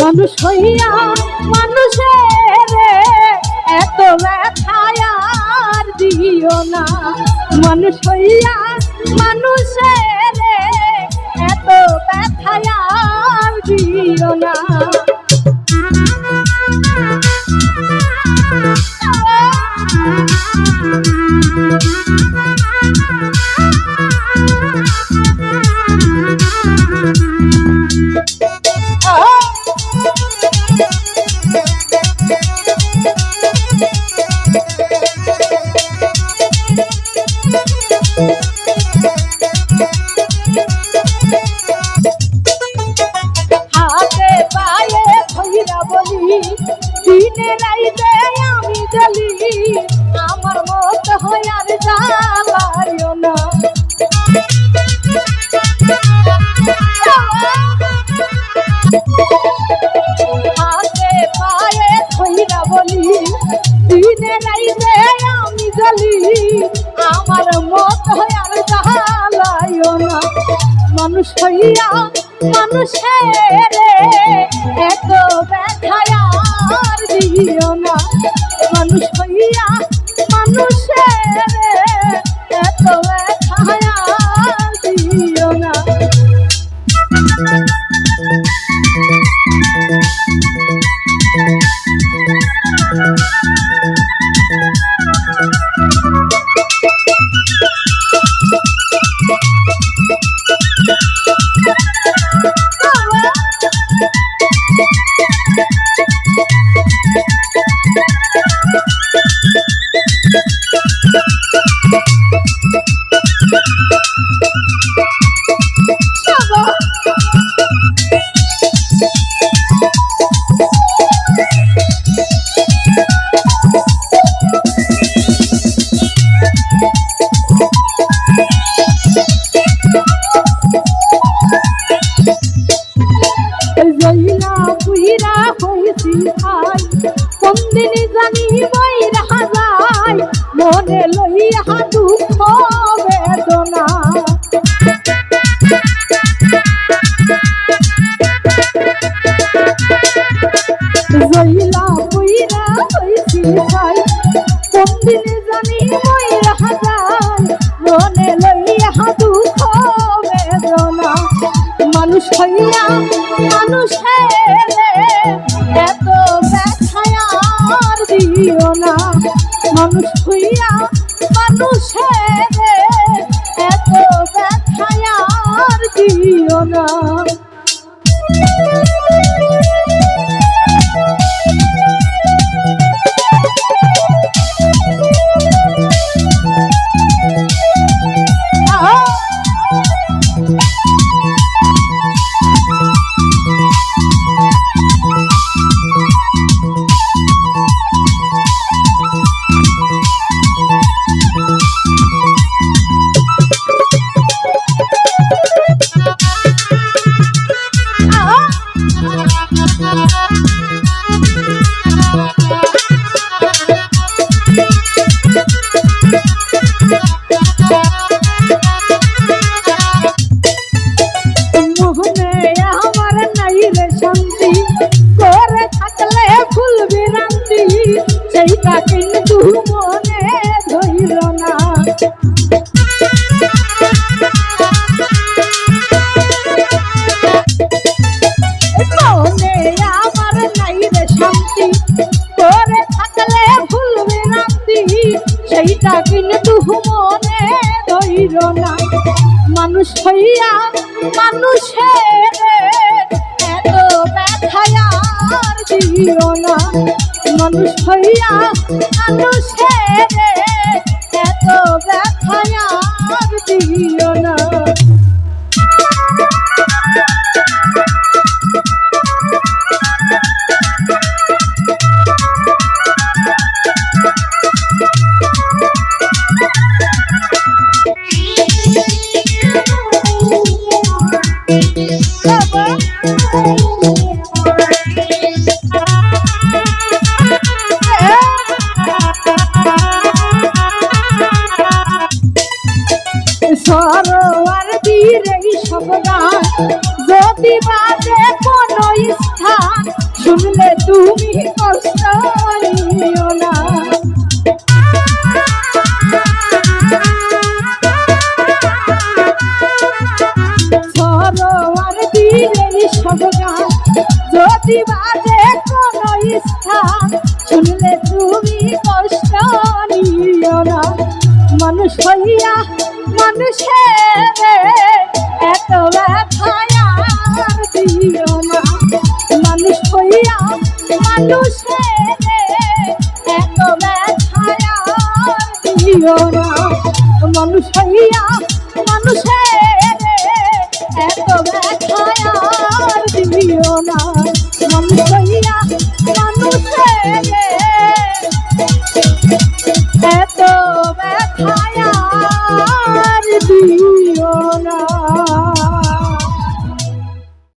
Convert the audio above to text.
মানুষ হইয়া মানুষের এত ব্যথায় আর দিও না। মানুষ হইয়া মানুষের এত ব্যথায় আর দিও না। হাতে পায়ে ধইরা বলি দিনে রাইতে আমি জ্বলি, আমার মত হইয়ার জ্বালাইও না। হাতে পায়ে ধইরা বলি দিনে রাইতে আমি জ্বলি, আমার মত হইয়ার জ্বালাইও না। মানুষ হইয়া মানুষের এত ব্যথায় আর দিও না। মানুষ হইয়া মানুষের এত ব্যথায় আর দিও না। জইলা পুইরা হইছি ভাই, কোনদিন জানি বইরা যায়, মনে লইয়া দুঃখ বেদনা। জইলা পুইরা হইছি ভাই, কোনদিন জানি বইরা যায়, মনে লইয়া দুঃখ বেদনা। মানুষ হইয়া মানুষের এত ব্যথায় আর দিও না। মানুষ হইয়া মানুষের এত ব্যথায় আর দিও না। সেইটা কিন্তু মনে ধইল না। মনে আমার নাই রে শান্তি, করে থাকলে ভুলবে রান্তি, সেইটা কিন্তু মনে ধইল না। মানুষ হইয়া মানুষের এত ব্যথায় আর দিও না। মানুষ হইয়া মানুষের এত ব্যথায় আর দিও না। সরোয়ার তীরে সব গান যদি বাজে কোনো স্থান শুনলে তুমি কষ্ট নিও না। সরোয়ার তীরে সব গান যদি বাজে কোনো স্থান শুনলে তুমি কষ্ট নিও না। মানুষ হইয়া মানুষের এত ব্যথায় আর দিও না। মানুষ হইয়া মানুষের এত ব্যথায় আর দিও না। মানুষ হইয়া মানুষের এত ব্যথায় আর দিও না। মানুষ হইয়া মানুষের এত ব্যথায় আর দিও না।